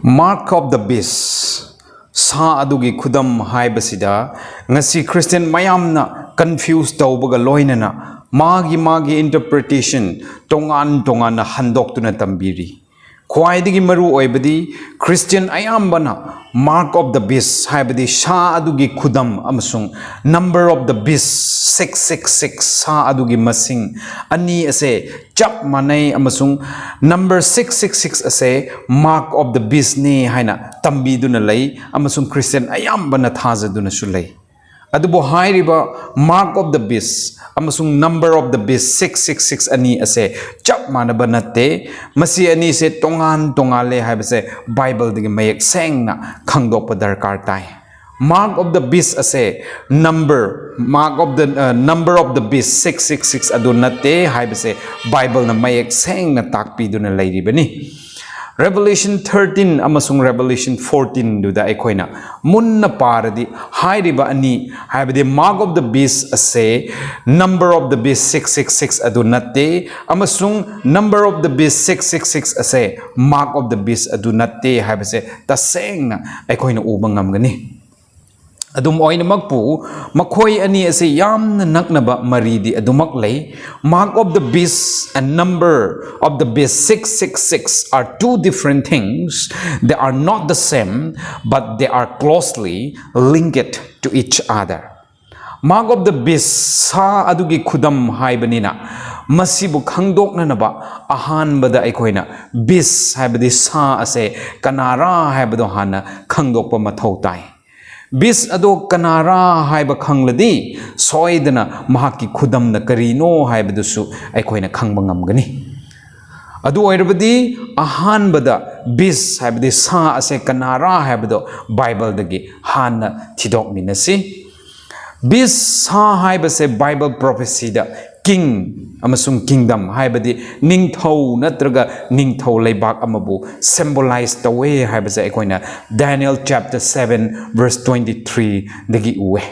Mark of the beast. Sa adugi khudam haibasida ngasi Christian mayamna confused tawbaga loinana magi interpretation tongan na handok tuna tambiri khwaidigi maru oibadi Christian ayambana mark of the beast haibadi sa adugi khudam amasung number of the beast 666 sa adugi masing ani ase chap manai amasung number 666 ase mark of the beast ni haina tambi duna lay amasung Christian ayambana thaza duna sulay adubo hairiba mark of the beast amasung number of the beast 666 ani ase chap manaba natte masi ani se tongale haibase Bible digi mayek sengna khangdok pa darkar tai mark of the beast ase mark of the number of the beast 666 adu natte haibase Bible na mayek sengna takpi duna lairibani Revelation 13 amasung Revelation 14 duda ekoina munna paradi hairiba ani haibade mark of the beast ase number of the beast 666 adu natte amasung number of the beast 666 ase mark of the beast adu natte haibase tasengna ekoina uba ngamgani adum oinamakpu makhoi ani ase yamna naknaba maridi adumak lay mark of the beast and number of the beast 666 are two different things. They are not the same, but they are closely linked to each other. Mark of the beast sa adugi khudam haibanina masibu khangdok nanaba ahan bada ekoina beast haibadi sa ase kanara haibado hana khangdok pa mathau tai Bis ado kanara haiba khangladi soidana mahaki khudam na karino haibadusu aikoina khangba ngamgani adu oirabadi ahan bada bis haibadi sa ase kanara haibado Bible dagi hanna thidok minasi bis sa haibase Bible prophecy da king amasung kingdom haibadi ningthau natraga ningthau leibak amabu symbolize the way haibase ekoina Daniel chapter 7 verse 23 dagi uwe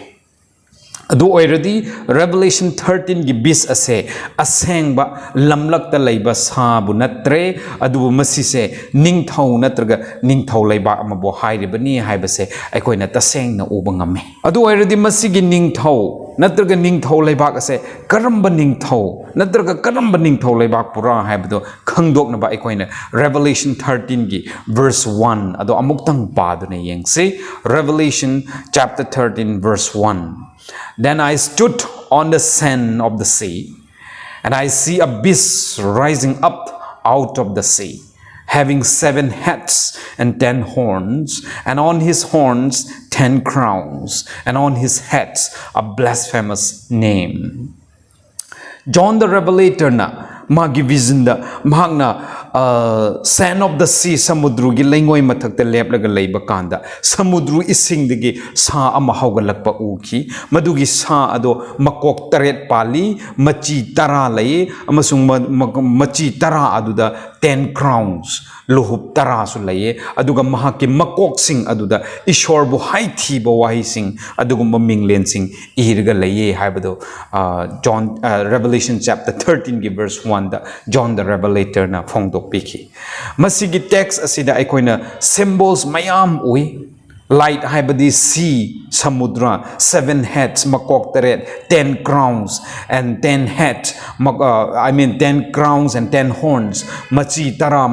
adu oiradi Revelation 13 gi bis ase asengba lamlakta leiba sabu natre adu masise ningthau natraga ningthau leiba amabu hairibani haibase ekoina tasengna uba ngame adu oiradi masigi ningthau natraga ningthau leibak ase karamba ningthau natraga karamba ningthau leibak pura haibado khangdoknaba ekoina Revelation 13 gi verse 1 ado amuktang padune yengse Revelation chapter 13 verse 1 Then I stood on the sand of the sea, and I see a beast rising up out of the sea, having 7 heads and 10 horns, and on his horns 10 crowns, and on his heads a blasphemous name. John the Revelator na magi vision da mahakna sand of the sea samudru gi lengoi mathakta leplaga leiba kanda samudru ising digi sa ama haugalakpa uki madugi sa ado makok taret pali machi tara lay amasung machi tara aduda 10 crowns luhup tara su laye aduga mahaki makok sing aduda ishor bu haithi bo wahi sing aduga minglen sing irga laye haibado John Revelation chapter 13 gi verse 1 da John the Revelator na phongdok piki masigi text asida aikoina symbols mayam ui light haibadi sea samudra 7 heads makok taret 10 crowns and 10 heads 10 crowns and 10 horns machi tara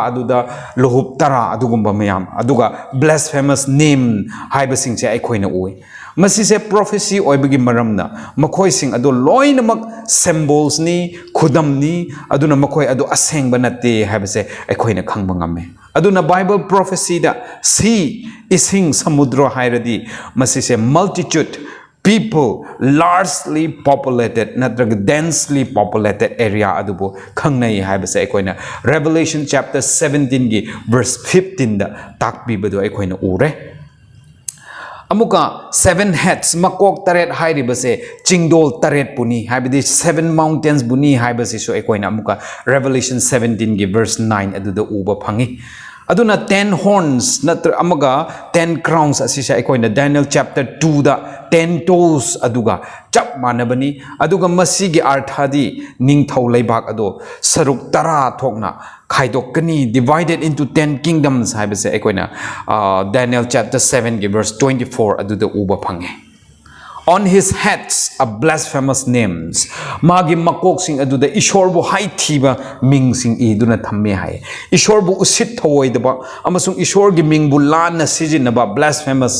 aduda luhup tara adugumba mayam aduga blasphemous name haibasing se aikoina ui masise prophecy oibagi maramna makhoi sing ado loinamak symbols ni khudam ni aduna makhoi ado asengba natte haibase aikoina khangba ngame aduna Bible prophecy da sea ising samudra hairadi masise multitude people largely populated natraga densely populated area adubo khangnai haibase aikoina Revelation chapter 17 gi verse 15 da takbi badu aikoina ure amuka 7 heads makok taret hairibase chingdol taret puni haibidi 7 mountains buni haibase so ekoina amuka Revelation 17 gi verse 9 aduda uba phangi aduna 10 horns natra amaga 10 crowns asisa aikoina Daniel chapter 2 da 10 toes aduga chap manabani aduga masigi arthadi ningthau leibak ado saruk tara thokna khaidokani divided into 10 kingdoms haibase aikoina Daniel chapter 7 gi verse 24 aduda uba phange. On his heads are blasphemous names. Magi makok sing aduda ishor bu hai thiba ming sing iduna thamme hai. Ishor bu usit thoi daba amasung ishor gi ming bu lana sijinaba blasphemous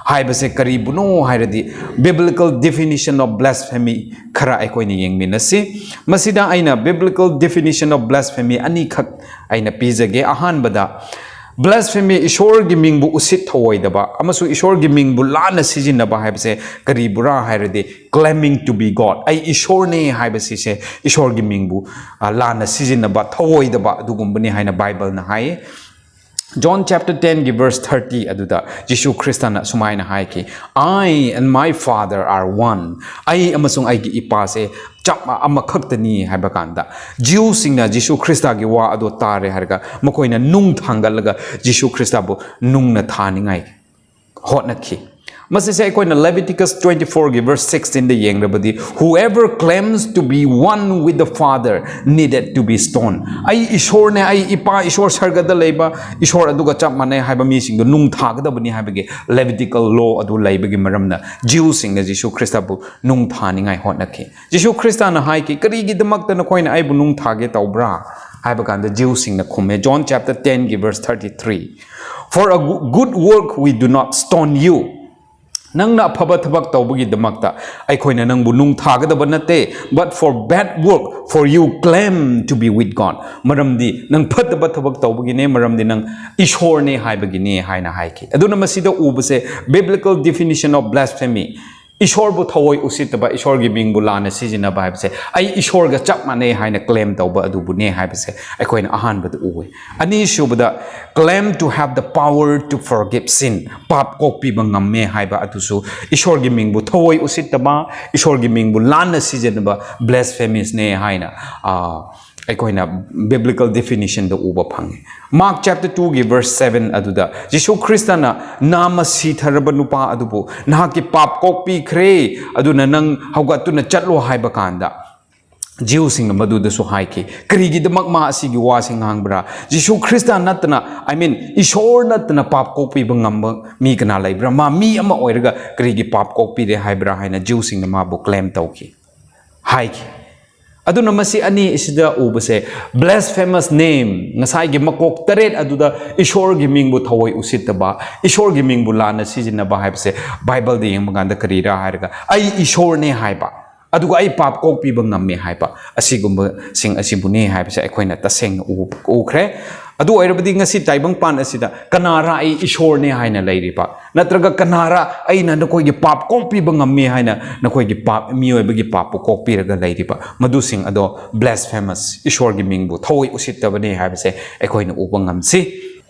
hai base karibu no hairadi biblical definition of blasphemy khara aikoi ni yengminasi. Masida aina biblical definition of blasphemy ani khak aina pizage ahan bada blasphemy ishor gi mingbu usit thoi daba amasu ishor gi mingbu lana sijin ba haibse karibura hairade claiming to be god ai ishor ne haibse se ishor gi mingbu lana sijin ba thoi daba dugumbani haina bible na hai. John chapter 10 gi verse 30 aduda Jishu Christana sumaina haiki I and my father are one. Ai amasung ai gi ipa se chapma amakhaktani haibakanda Jew singna Jishu Christa gi wa ado tare harga makoina nung thangalaga Jishu Christa bu nung na thaningai hotnakhi. Masise aikoina Leviticus 24 gi verse 16 de yengrabadi whoever claims to be one with the father needed to be stoned. Ai ishor ne ai ipa ishor sargada leiba ishor aduga chap mane haiba mi sing do nung thagada bani haibage Levitical law adu leibagi maramna Jew sing na Jishu Christa bu nung thaningai hotnakhi. Jishu Christa na hai ki kari gi damak na koina ai bu nung thage tawbra haiba kanda Jew sing na khume. John chapter 10 gi verse 33 for a good work we do not stone you. Nang na phaba thabak tawbagi damakta aikoina nangbu nung thagadaba nate but for bad work for you claim to be with God. Maramdi nang phataba thabak tawbagi ne maramdi nang ishor ne haibagi ne haina haiki. Aduna masida ubase biblical definition of blasphemy. Ishor bu thawoi usitaba ishor gi mingbu lana sijina ba haibse ai ishor ga chap mane haina claim tawba adubu ne haibse aikoina ahan badu uwe. Ani shubada claim to have the power to forgive sin. Pap kopi bangamme haiba atusu ishor gi mingbu thawoi usitaba ishor gi mingbu lana sijina ba blasphemous ne haina aikoina biblical definition da uba phange. Mark chapter 2 gi verse 7 aduda Jishu Christana nama si tharaba nupa adubu nahaki pap kopi khre aduna nang haugatuna chatlo haiba kanda Jew sing maduda su haiki krigi damak ma asigi wasing hangbra Jishu Christa natna I mean ishor natna pap kopi bangam mi kana laibra ma mi ama oiraga krigi pap kopi de haibra haina Jew sing ma bu claim tawki haiki. Aduna masi ani isida ubase blasphemous name ngasai gi makok taret aduda ishor gi mingbu thawoi usitaba ishor gi mingbu lana sijina ba haibse Bible de yengmaganda karira hairga ai ishor ne haiba aduga ai pap kok pi bangamme haiba asigumba sing asibune haibse aikoina taseng ukhre adu oirabadi ngasi taibang pan asida kanara ai ishor ne haina leiriba natraga kanara ai na nakoi gi pap kopi bangamme haina nakoi gi pap mioi bagi pap kopi raga leiriba madu sing ado blasphemous ishor gi mingbu thoi usittabane haibse aikoina ubangamsi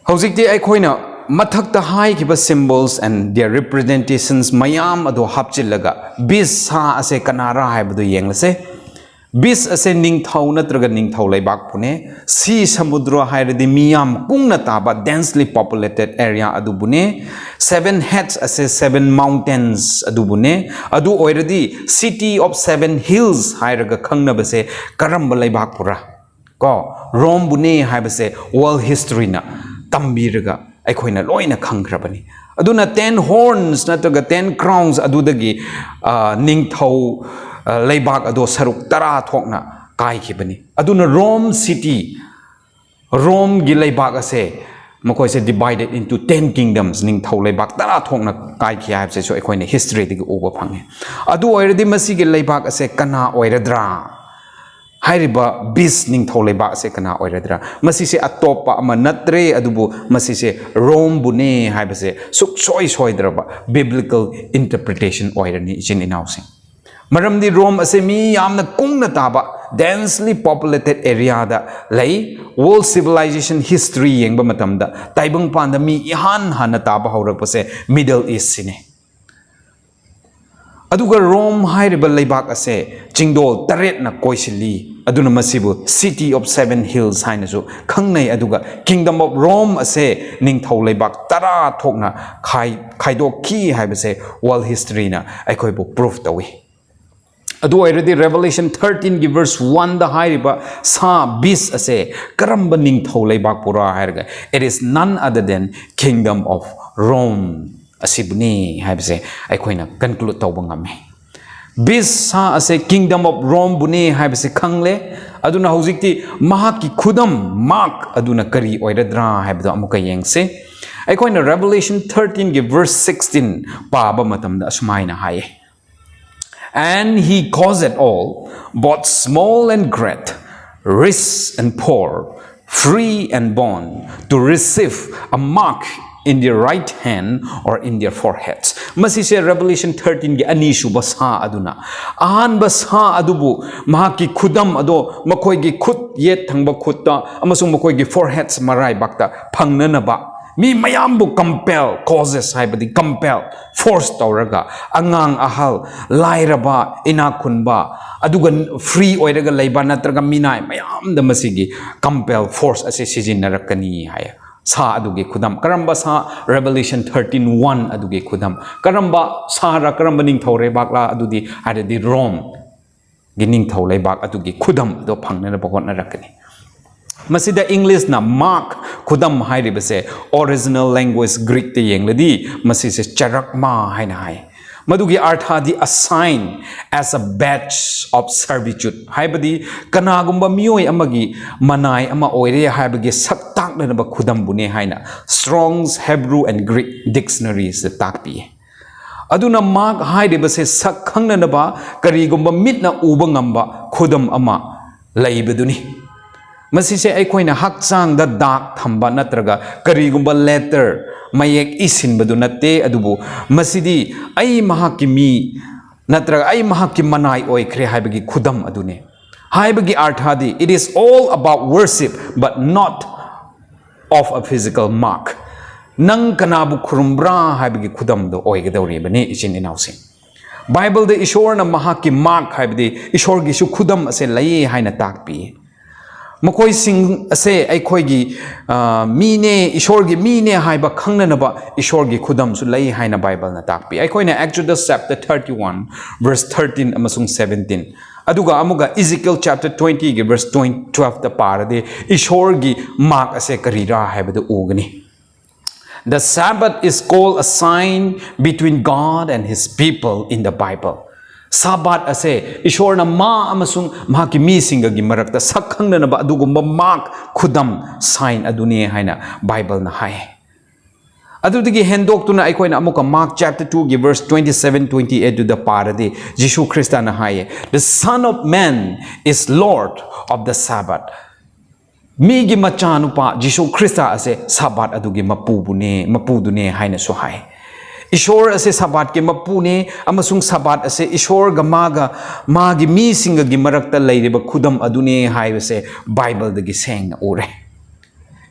hojikti aikoina mathakta hai kiba symbols and their representations mayam ado hapchilaga bis ha ase kanara haibadu yenglase bis ase ningthau natraga ningthau laibak pune si samudra hairadi miyam kungna taba densely populated area adubune seven heads ase seven mountains adubune adu oiradi city of seven hills hairaga khangnabase karamba laibak pura ko Rome bune haibase world history na tambiraga aikoina loina khangkrabani aduna 10 horns natraga 10 crowns adudagi ningthau leibak ado saruk tara thokna kai khibani aduna Rome city Rome gi leibak ase makoi se divided into 10 kingdoms ningthau leibak tara thokna kai khi haibse so aikoina history digi uba phange adu oiradi masi gi leibak ase kana oiradra hairiba bis ningthau leibak ase kana oiradra masi se atopa ama natre adubu masi se Rome bune haibase suk soi soidraba biblical interpretation oirani jin inausing maramdi Rome ase mi yamna kungna taba densely populated area da lay world civilization history yengba matamda taibang panda mi ihan hana taba haurakpase Middle East sine aduga Rome hairiba leibak ase chingdol taret na koisili aduna masibu city of seven hills haina su khangnai aduga kingdom of Rome ase ningthau leibak tara thokna khaidok ki haibase world history na aikoi bu proof tawi adu already Revelation 13 gi verse 1 da hairiba sa bis ase karamba ningthau leibak pura hairga it is none other than kingdom of Rome asibni haibase aikoina conclude tawba ngame bis sa ase kingdom of Rome buni haibase khangle aduna hojikti mahaki khudam mark aduna kari oiradra haibdo amuka yengse aikoina Revelation 13 gi verse 16 paba matamda asmaina haye and he caused it all, both small and great, rich and poor, free and bond, to receive a mark in their right hand or in their foreheads. Masise Revelation 13 gi ani shuba sa aduna. Ahan ba sa adubu mahaki khudam ado makoi gi khut yet thangba khutta amasung makoi gi foreheads marai bakta phangnana ba. Mi mayambu compel causes haibadi compel force tauraga angang ahal lairaba inakunba aduga free oiraga leiba natraga minai mayam da masigi compel force ase sijinarakani haya sa aduge khudam karamba sa Revelation 13:1 aduge khudam karamba sara karamba ningthore bakla adudi adedi Rome gining thaulai bak aduge khudam do phangnana bahotna rakani Masida English na mark khudam hairibase original language Greek te yengladi masise charakma haina hai madugi artha di assign as a badge of servitude haibadi kanagumba miyoi amagi manai ama oire haibagi saktak na ba khudam bune haina Strong's Hebrew and Greek dictionaries the takpi aduna mark hairibase sakhangna na ba karigumba mitna uba ngamba khudam ama laibaduni Masise aikoina hakchang da dak thamba natraga karigumba letter mayek isin badu natte adubu masidi ai mahaki mi natraga ai mahaki manai oikre haibagi khudam adune haibagi arthadi it is all about worship but not of a physical mark nang kanabu khurumbra haibagi khudam do oigedawri bani ichin inausi Bible de ishor na mahaki mark haibadi ishor gi su khudam ase lai haina takpi Makoi sing ase aikoigi mine ishorgi mine haiba khangnanaba ishorgi khudam su lai haina Bible na takpi aikoina Exodus chapter 31 verse 13 amasung 17 aduga amuga Ezekiel chapter 20 gi verse 12 ta parade ishorgi mark ase karira haibadu ugani The Sabbath is called a sign between God and his people in the Bible Sabbath ase ishorna ma amasung mahaki mi singa gi marakta sakhangna na ba adugumba mark khudam sign aduni haina Bible na hai adudigi hendok tuna aikoina amuka Mark chapter 2 gi verse 27-28 to the parade Jishu Christa na hai the Son of Man is Lord of the Sabbath mi gi machanupa Jishu Christa ase Sabbath adugi mapudune haina so hai Ishor ase Sabbath ke mapune amasung Sabbath ase Ishor gamaga magi mi singa gi marakta leiriba khudam adune haibase Bible dagi seng ore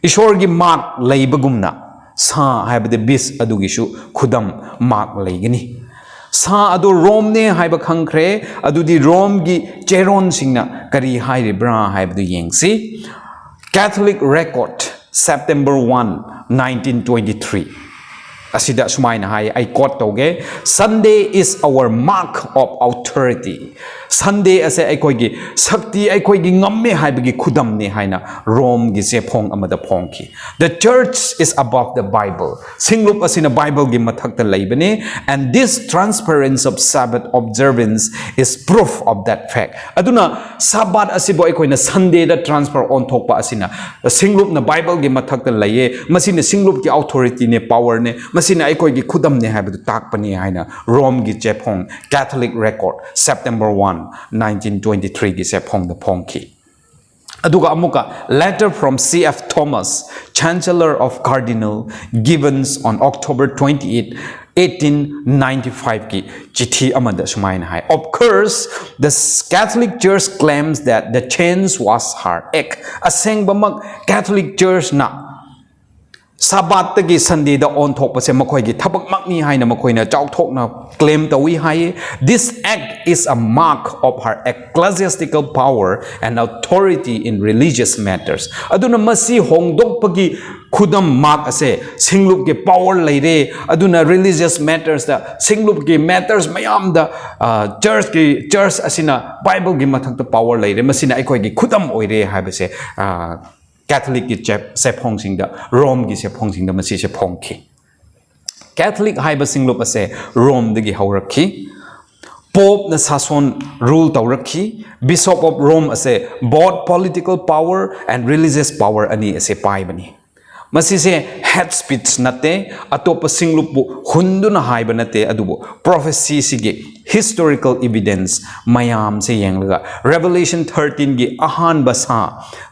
Ishor gi mark leibagumna sa haibade bis adugi su khudam mark leigini sa adu Rome ne haiba khangkre adudi Rome gi cheron singna kari hairibra haibadu yengsi Catholic record September 1 1923 Asida sumaina hai I quote toge Sunday is our mark of authority Sunday ase aikoigi sakti aikoigi ngamme haibagi khudam ni haina Rome gi se phong amada phongki The church is above the Bible Singlup asina Bible gi mathakta leibani and this transference of Sabbath observance is proof of that fact Aduna Sabbath asibo aikoina Sunday da transfer on thokpa asina Singlup na Bible gi mathakta leiye masina Singlup ki authority ne power ne masina aikoigi khudam ne haibadu takpani haina Rome gi chephong Catholic record September 1 1923 gi sephong the phongki aduga amuka letter from C.F. Thomas Chancellor of Cardinal Gibbons on October 28 1895 ki chithi amada sumaina hai of course the Catholic Church claims that the change was her ek asengbamak Catholic Church na Sabbath tagi Sunday da on thok pase makoi gi thabak makni haina makoi na chau thok na claim tawi hai. This act is a mark of her ecclesiastical power and authority in religious matters. Aduna masi hongdok pagi khudam mark ase singlup ge power leire aduna religious matters da singlup ge matters mayam da church asina Bible ge mathak da power leire masina aikoi gi khudam oire haibase Catholic ki sepong sing da Rome ki sepong sing da masi sepong ki Catholic haiba singlup ase Rome dagi haurakhi Pope na sason rule taurakhi Bishop of Rome ase both political power and religious power ani ase pai bani masi se head speech nate atopa singlup bu hunduna haiba nate adubu prophecy sige historical evidence mayam se yenglaga Revelation 13 gi ahan basa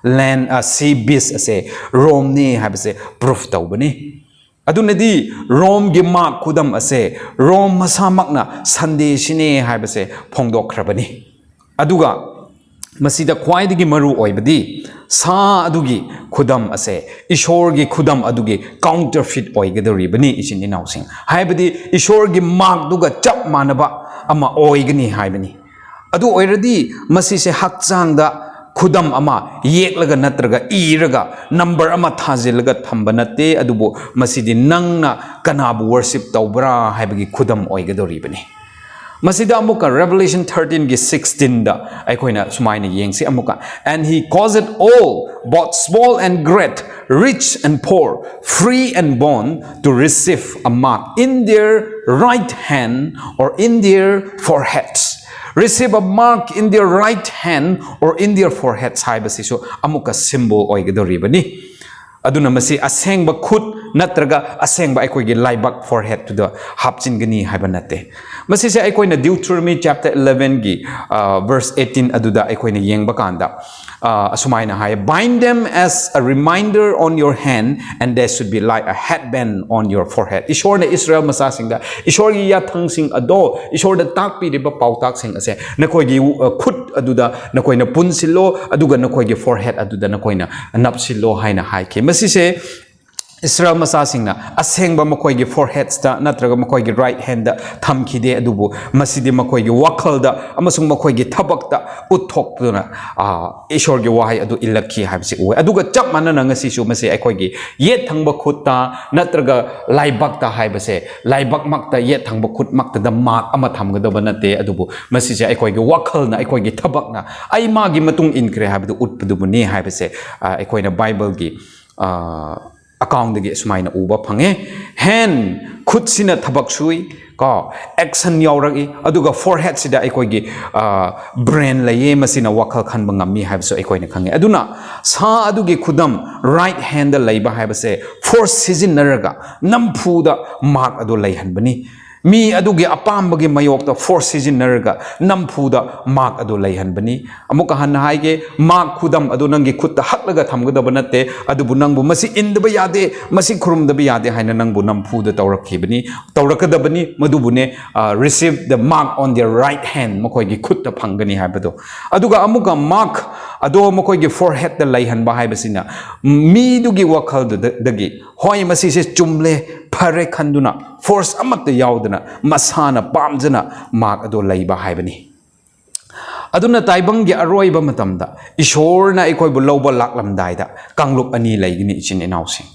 land sea beast ase Rome ni habase proof tawbani adunadi Rome gi mark kudam ase Rome masamakna Sunday sine habase phongdokhrabani aduga masida khwaidagi maru oibadi sa adugi khudam ase ishor gi khudam adugi counterfeit oigadori bani ichin inausing haibadi ishor gi mark duga chap manaba ama oigani haibani adu oiradi masi se hakchang da khudam ama yeklaga natraga iraga number ama thajilaga thamba nate adubo masidi nangna kanabu worship tawbra haibagi khudam oigadori bani Masida amuka Revelation 13 gi 16 da aikoina sumaina yengsi amuka and he caused all both small and great rich and poor free and bond to receive a mark in their right hand or in their foreheads receive a mark in their right hand or in their foreheads haibasi so amuka symbol oigadoribani aduna masi asengba khut natraga asengba aikoigi laibak forehead to the hapchingani haibanate masi se aikoina Deuteronomy chapter 11 gi verse 18 aduda aikoina yengba kanda asumaina hai bind them as a reminder on your hand and there should be like a headband on your forehead ishor na Israel masa singda ishor gi yathang sing ado ishor da takpi riba pautak sing ase nakoigi khut aduda nakoina punsilo aduga nakoigi forehead aduda nakoina napsilo haina haike masi se Israel masasingna asengba makoigi foreheads da natraga makoigi right hand da thamkhide adubu masidi makoigi wakal da amasung makoigi thabak da uthokduna ishor gi wahai adu ilakhi habsi uwe aduga chap manana ngasi su mase akoigi yet thangba khutta natraga laibak da haibase laibak makta yet thangba khut makta da mak ama thamgada banate adubu masi se akoigi wakal na akoigi thabak na ai magi matung inkre habdu utpudu ni haibase akoina Bible gi account dagi sumaina uba phange hand khut sina thabak sui ka action yauragi aduga forehead sida aikoi gi brain laye masina wakal khan bangami habso aikoi na khange aduna sa adugi khudam right hand laiba habase force season naraga nampuda mark adu laihan bani mi adugi apambagi mayokta force season naraga nampuda mark adu laihan bani amuka han haige mark khudam adu nangi khutta haklaga thamgada banate adubu nangbu masi indaba yade masi khurumdaba yade haina nangbu nampuda tawrakhi bani tawrakada bani madubune receive the mark on their right hand makoi gi khutta phangani habado aduga amuka mark ado makoi gi forehead da laihan ba haibasina mi dugi wakal dagi hoi masi se chumle phare khanduna force amat yaudana masana pamjana mark ado laiba haibani aduna taibang gi aroi ba matamda ishor na ikoi bu loba laklamdai da kanglup ani laigini ichin inausi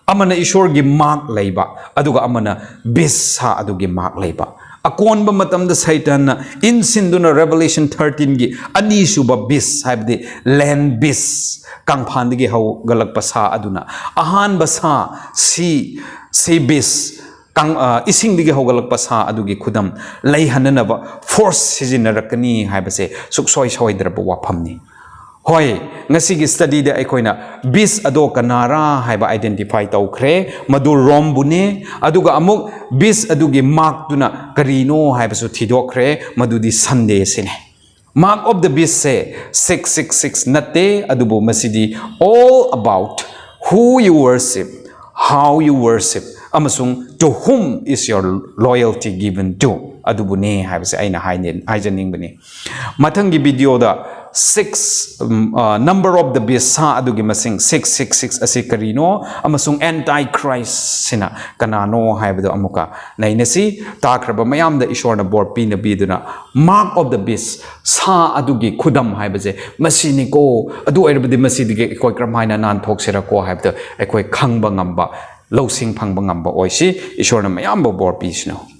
amana ishor gi mark laiba aduga amana bisa adugi mark laiba akon ba matamda Satan in sinduna Revelation 13 gi ani suba bis haibdi land bis kangphandigi hau galak pasa aduna ahan basa si bis kang ising digi hogalak pasa adugi khudam lei hananaba force sizinnarakani haibase suksoi soidraba waphamni hoi ngasi gi study da aikoina bis ado kanara haiba identify tawkhre madu rombune aduga amuk bis adugi mark duna karino haibasu thidokre madudi Sunday sine mark of the beast say 666 nate adubu masidi all about who you worship how you worship amasung to whom is your loyalty given to adubune habse aina hainin aijaning bani mathangi video da number of the beast sa adugi masing 666 asi karino amasung antichrist sina kanano haibado amuka nainasi takraba mayam da ishor na bor pi na biduna mark of the beast sa adugi khudam haibaje masini ko adu airabadi masidi koi kramhaina nan thoksira ko haibado ekoi khangba ngamba losing phangba ngamba oisi ishor na mayam bo bor pi sino